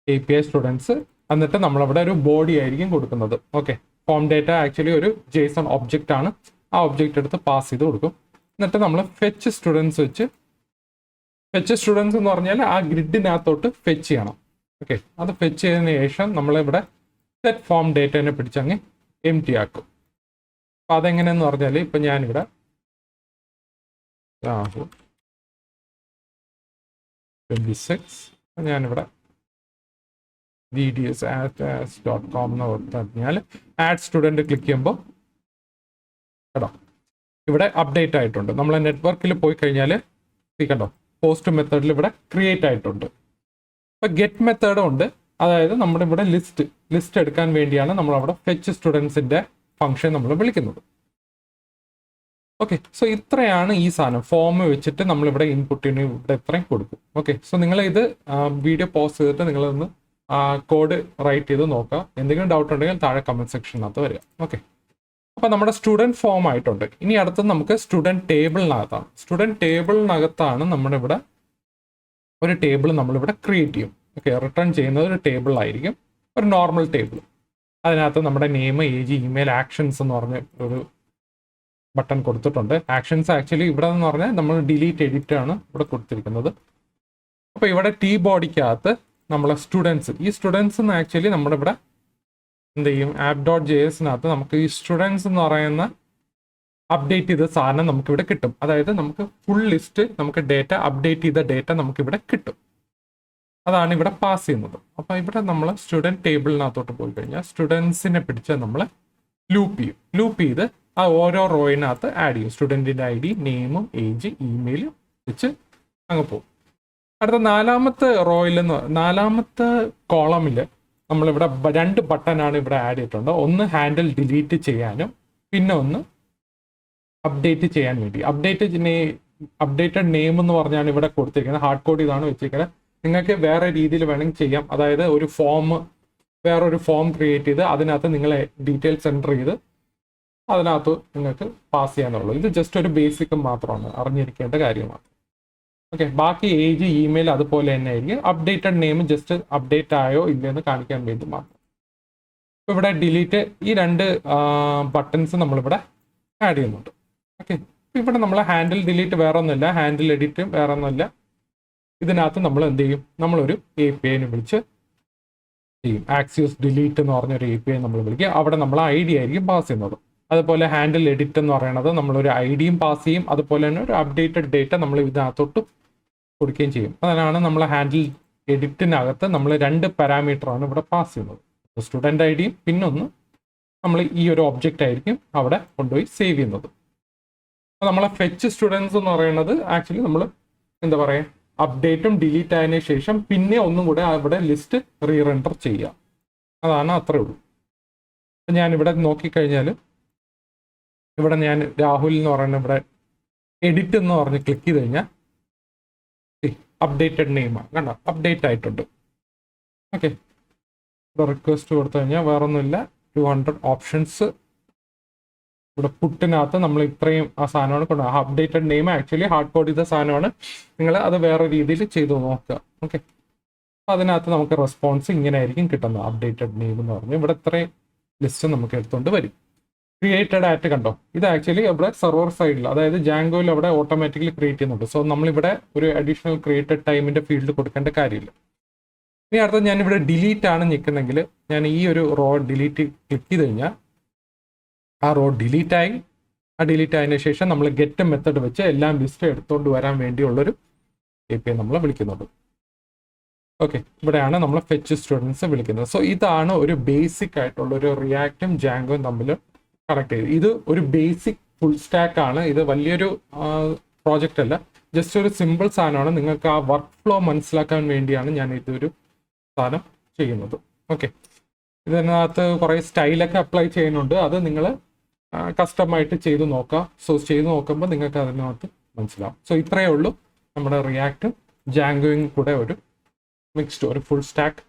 API സ്റ്റുഡൻസ്. എന്നിട്ട് നമ്മളവിടെ ഒരു ബോഡി ആയിരിക്കും കൊടുക്കുന്നത്. ഓക്കെ, ഫോം ഡേറ്റ ആക്ച്വലി ഒരു JSON ഒബ്ജക്റ്റ് ആണ്. ആ ഒബ്ജക്റ്റ് എടുത്ത് പാസ് ചെയ്ത് കൊടുക്കും. എന്നിട്ട് നമ്മൾ ഫെച്ച് സ്റ്റുഡൻസ് വെച്ച്, ഫെച്ച് സ്റ്റുഡൻസ് എന്ന് പറഞ്ഞാൽ ആ ഗ്രിഡിനകത്തോട്ട് ഫെച്ച് ചെയ്യണം. ഓക്കെ, അത് ഫെച്ച് ചെയ്തതിന് ശേഷം നമ്മളിവിടെ സെറ്റ് ഫോം ഡേറ്റനെ പിടിച്ചങ്ങ് എംറ്റി ആക്കും. അപ്പം അതെങ്ങനെയെന്ന് പറഞ്ഞാൽ ഇപ്പം ഞാനിവിടെ രാഹുൽ 26 ഞാനിവിടെ gds@as.com എന്ന് കൊടുത്തു കഴിഞ്ഞാൽ ആഡ് സ്റ്റുഡൻറ്റ് ക്ലിക്ക് ചെയ്യുമ്പോൾ കേട്ടോ ഇവിടെ അപ്ഡേറ്റ് ആയിട്ടുണ്ട്. നമ്മൾ നെറ്റ്വർക്കിൽ പോയി കഴിഞ്ഞാൽ കണ്ടോ പോസ്റ്റ് മെത്തേഡിൽ ഇവിടെ ക്രിയേറ്റ് ആയിട്ടുണ്ട്. ഇപ്പം ഗെറ്റ് മെത്തേഡും ഉണ്ട്. അതായത് നമ്മുടെ ഇവിടെ ലിസ്റ്റ് എടുക്കാൻ വേണ്ടിയാണ് നമ്മളവിടെ ഫെച്ച് സ്റ്റുഡൻസിൻ്റെ ഫംഗ്ഷൻ നമ്മൾ വിളിക്കുന്നത്. ഓക്കെ, സോ ഇത്രയാണ് ഈ സാധനം. ഫോം വെച്ചിട്ട് നമ്മളിവിടെ ഇൻപുട്ടിന് ഇവിടെ ഇത്രയും കൊടുക്കും. ഓക്കെ, സോ നിങ്ങൾ ഇത് വീഡിയോ പോസ്റ്റ് ചെയ്തിട്ട് നിങ്ങളൊന്ന് കോഡ് റൈറ്റ് ചെയ്ത് നോക്കുക. എന്തെങ്കിലും ഡൗട്ട് ഉണ്ടെങ്കിൽ താഴെ കമൻറ്റ് സെക്ഷനകത്ത് വരിക. ഓക്കെ, അപ്പോൾ നമ്മുടെ സ്റ്റുഡൻറ്റ് ഫോം ആയിട്ടുണ്ട്. ഇനി അടുത്തത് നമുക്ക് സ്റ്റുഡൻറ്റ് ടേബിളിനകത്താണ്. സ്റ്റുഡൻറ്റ് ടേബിളിനകത്താണ് നമ്മുടെ ഇവിടെ ഒരു ടേബിൾ നമ്മളിവിടെ ക്രിയേറ്റ് ചെയ്യും. ഓക്കെ, റിട്ടേൺ ചെയ്യുന്നത് ഒരു ടേബിൾ ആയിരിക്കും, ഒരു നോർമൽ ടേബിൾ. അതിനകത്ത് നമ്മുടെ നെയിം, ഏജ്, ഇമെയിൽ, ആക്ഷൻസ് എന്ന് പറഞ്ഞ ഒരു ബട്ടൺ കൊടുത്തിട്ടുണ്ട്. ആക്ഷൻസ് ആക്ച്വലി ഇവിടെ എന്ന് പറഞ്ഞാൽ നമ്മൾ ഡിലീറ്റ് എഡിറ്റ് ആണ് ഇവിടെ കൊടുത്തിരിക്കുന്നത്. അപ്പോൾ ഇവിടെ ടി ബോഡിക്കകത്ത് നമ്മളെ സ്റ്റുഡൻസ്, ഈ സ്റ്റുഡൻസ് എന്ന് ആക്ച്വലി നമ്മുടെ ഇവിടെ എന്ത് ചെയ്യും, app.jsനകത്ത് നമുക്ക് ഈ സ്റ്റുഡൻസ് എന്ന് പറയുന്ന അപ്ഡേറ്റ് ചെയ്ത സാധനം നമുക്കിവിടെ കിട്ടും. അതായത് നമുക്ക് ഫുൾ ലിസ്റ്റ്, നമുക്ക് ഡേറ്റ അപ്ഡേറ്റ് ചെയ്ത ഡേറ്റ നമുക്കിവിടെ കിട്ടും. അതാണ് ഇവിടെ പാസ് ചെയ്യുന്നത്. അപ്പോൾ ഇവിടെ നമ്മൾ സ്റ്റുഡൻറ്റ് ടേബിളിനകത്തോട്ട് പോയി കഴിഞ്ഞാൽ സ്റ്റുഡൻസിനെ പിടിച്ച് നമ്മൾ ലൂപ്പ് ചെയ്യും. ലൂപ്പ് ചെയ്ത് ആ ഓരോ റോയിനകത്ത് ആഡ് ചെയ്യും. സ്റ്റുഡൻറ്റിൻ്റെ ID, നെയിമും ഏജ്, ഇമെയിലും വെച്ച് അങ്ങ് പോകും. അടുത്ത നാലാമത്തെ കോളമിൽ നമ്മളിവിടെ 2 ബട്ടനാണ് ഇവിടെ ആഡ് ചെയ്തിട്ടുണ്ട്. ഒന്ന് ഹാൻഡിൽ ഡിലീറ്റ് ചെയ്യാനും പിന്നെ ഒന്ന് അപ്ഡേറ്റ് ചെയ്യാൻ വേണ്ടി. അപ്ഡേറ്റഡ് നെയിം എന്ന് പറഞ്ഞാണ് ഇവിടെ കൊടുത്തിരിക്കുന്നത്. ഹാർഡ് കോഡ് ഇതാണ് വെച്ചിരിക്കുന്നത്. നിങ്ങൾക്ക് വേറെ രീതിയിൽ വേണമെങ്കിൽ ചെയ്യാം. അതായത് ഒരു വേറൊരു ഫോം ക്രിയേറ്റ് ചെയ്ത് അതിനകത്ത് നിങ്ങളെ ഡീറ്റെയിൽസ് എൻ്റർ ചെയ്ത് അതിനകത്ത് നിങ്ങൾക്ക് പാസ് ചെയ്യാനുള്ളൂ. ഇത് ജസ്റ്റ് ഒരു ബേസിക് മാത്രമാണ്, അറിഞ്ഞിരിക്കേണ്ട കാര്യമാണ്. ഓക്കെ, ബാക്കി ഏജ്, ഇമെയിൽ അതുപോലെ തന്നെ ആയിരിക്കും. അപ്ഡേറ്റഡ് നെയിം ജസ്റ്റ് അപ്ഡേറ്റ് ആയോ ഇല്ലയെന്ന് കാണിക്കാൻ വേണ്ടി മാത്രം. ഇപ്പോൾ ഇവിടെ ഡിലീറ്റ്, ഈ 2 ബട്ടൺസ് നമ്മളിവിടെ ആഡ് ചെയ്യുന്നുണ്ട്. ഓക്കെ, ഇവിടെ നമ്മൾ ഹാൻഡിൽ ഡിലീറ്റ് വേറെ ഒന്നുമില്ല, ഹാൻഡിൽ എഡിറ്റും വേറെ ഒന്നുമില്ല. ഇതിനകത്ത് നമ്മൾ എന്ത് ചെയ്യും, നമ്മളൊരു APIനെ വിളിച്ച് ചെയ്യും. ആക്സിയോസ് ഡിലീറ്റ് എന്ന് പറഞ്ഞൊരു API നമ്മൾ വിളിക്കുക. അവിടെ നമ്മൾ ID ആയിരിക്കും പാസ് ചെയ്യുന്നത്. അതുപോലെ ഹാൻഡിൽ എഡിറ്റ് എന്ന് പറയുന്നത് നമ്മളൊരു IDയും പാസ് ചെയ്യും. അതുപോലെ തന്നെ ഒരു അപ്ഡേറ്റഡ് ഡേറ്റ നമ്മൾ ഇതിനകത്തോട്ട് കൊടുക്കുകയും ചെയ്യും. അതാണ് നമ്മൾ ഹാൻഡിൽ എഡിറ്റിനകത്ത് നമ്മൾ 2 പാരാമീറ്ററാണ് ഇവിടെ പാസ് ചെയ്യുന്നത്. സ്റ്റുഡൻറ്റ് IDയും പിന്നൊന്ന് നമ്മൾ ഈ ഒരു ഒബ്ജക്റ്റ് ആയിരിക്കും അവിടെ കൊണ്ടുപോയി സേവ് ചെയ്യുന്നത്. അപ്പോൾ നമ്മളെ ഫെച്ച് സ്റ്റുഡൻസ് എന്ന് പറയുന്നത് ആക്ച്വലി നമ്മൾ എന്താ പറയുക, അപ്ഡേറ്റും ഡിലീറ്റ് ആയതിനു ശേഷം പിന്നെ ഒന്നും കൂടെ അവിടെ ലിസ്റ്റ് റീറെൻഡർ ചെയ്യുക. അതാണ് അത്രേ ഉള്ളൂ. അപ്പം ഞാനിവിടെ നോക്കിക്കഴിഞ്ഞാൽ ഇവിടെ ഞാൻ രാഹുൽ എന്ന് പറയുന്ന ഇവിടെ എഡിറ്റ് എന്ന് പറഞ്ഞ് ക്ലിക്ക് ചെയ്ത് കഴിഞ്ഞാൽ അപ്ഡേറ്റഡ് നെയിമാണ് കണ്ടോ, അപ്ഡേറ്റ് ആയിട്ടുണ്ട്. ഓക്കെ, ഇവിടെ റിക്വസ്റ്റ് കൊടുത്തു കഴിഞ്ഞാൽ വേറെ ഒന്നുമില്ല, 200 ഓപ്ഷൻസ്. ഇവിടെ പുട്ടിനകത്ത് നമ്മൾ ഇത്രയും ആ സാധനമാണ് കൊണ്ട് updated name actually hard code ചെയ്ത സാധനമാണ്. നിങ്ങൾ അത് വേറെ രീതിയിൽ ചെയ്തു നോക്കുക. ഓക്കെ, അതിനകത്ത് നമുക്ക് റെസ്പോൺസ് ഇങ്ങനെ ആയിരിക്കും കിട്ടുന്നത്. അപ്ഡേറ്റഡ് നെയിം എന്ന് പറഞ്ഞു ഇവിടെ ഇത്രയും ലിസ്റ്റ് നമുക്ക് എടുത്തുകൊണ്ട് വരും. ക്രിയേറ്റഡ് ആയിട്ട് കണ്ടോ, ഇത് ആക്ച്വലി ഇവിടെ സെർവർ സൈഡിൽ, അതായത് ജാങ്കോയിൽ അവിടെ ഓട്ടോമാറ്റിക്കലി ക്രിയേറ്റ് ചെയ്യുന്നുണ്ട്. സോ നമ്മളിവിടെ ഒരു അഡീഷണൽ ക്രിയേറ്റഡ് ടൈമിൻ്റെ ഫീൽഡ് കൊടുക്കേണ്ട കാര്യമില്ല. ഇനി അടുത്തത് ഞാനിവിടെ ഡിലീറ്റ് ആണ് നിൽക്കുന്നെങ്കിൽ ഞാൻ ഈ ഒരു റോ ഡിലീറ്റ് ക്ലിക്ക് ചെയ്ത് കഴിഞ്ഞാൽ ആ റോ ഡിലീറ്റ് ആയി. ആ ഡിലീറ്റ് ആയതിനു ശേഷം നമ്മൾ ഗെറ്റ് മെത്തഡ് വെച്ച് എല്ലാം ലിസ്റ്റ് എടുത്തുകൊണ്ട് വരാൻ വേണ്ടിയുള്ളൊരു API നമ്മൾ വിളിക്കുന്നുണ്ട്. ഓക്കെ, ഇവിടെയാണ് നമ്മൾ ഫെച്ച് സ്റ്റുഡൻസ് വിളിക്കുന്നത്. സോ ഇതാണ് ഒരു ബേസിക് ആയിട്ടുള്ള ഒരു റിയാക്റ്റും ജാങ്കോയും തമ്മിൽ കണക്ട് ചെയ്ത്. ഇത് ഒരു ബേസിക് ഫുൾ സ്റ്റാക്ക് ആണ്. ഇത് വലിയൊരു പ്രോജക്റ്റ് അല്ല. ജസ്റ്റ് ഒരു സിമ്പിൾ സാധനമാണ്. നിങ്ങൾക്ക് ആ വർക്ക് ഫ്ലോ മനസ്സിലാക്കാൻ വേണ്ടിയാണ് ഞാൻ ഇതൊരു സാധനം ചെയ്യുന്നത്. ഓക്കെ, ഇതിനകത്ത് കുറേ സ്റ്റൈലൊക്കെ അപ്ലൈ ചെയ്യുന്നുണ്ട്. അത് നിങ്ങൾ കസ്റ്റമായിട്ട് ചെയ്ത് നോക്കാം. സോ ചെയ്ത് നോക്കുമ്പോൾ നിങ്ങൾക്ക് അതിനകത്ത് മനസ്സിലാവും. സോ ഇത്രയേ ഉള്ളൂ നമ്മുടെ റിയാക്റ്റും ജാങ്കോയും കൂടെ ഒരു മിക്സ്ഡ് ഒരു ഫുൾ സ്റ്റാക്ക്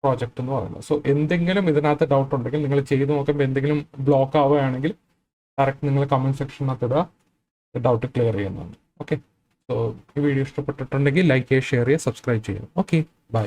പ്രോജക്റ്റ് എന്ന് പറയുന്നത്. സോ എന്തെങ്കിലും ഇതിനകത്ത് ഡൗട്ട് ഉണ്ടെങ്കിൽ നിങ്ങൾ ചെയ്ത് നോക്കുമ്പോൾ എന്തെങ്കിലും ബ്ലോക്ക് ആവുകയാണെങ്കിൽ ഡയറക്റ്റ് നിങ്ങൾ കമൻറ്റ് സെക്ഷനകത്ത് ഇടുക, ഡൗട്ട് ക്ലിയർ ചെയ്യുന്നതാണ്. ഓക്കെ, സോ ഈ വീഡിയോ ഇഷ്ടപ്പെട്ടിട്ടുണ്ടെങ്കിൽ ലൈക്ക് ചെയ്യുക, ഷെയർ ചെയ്യുക, സബ്സ്ക്രൈബ് ചെയ്യുക. Okay, by.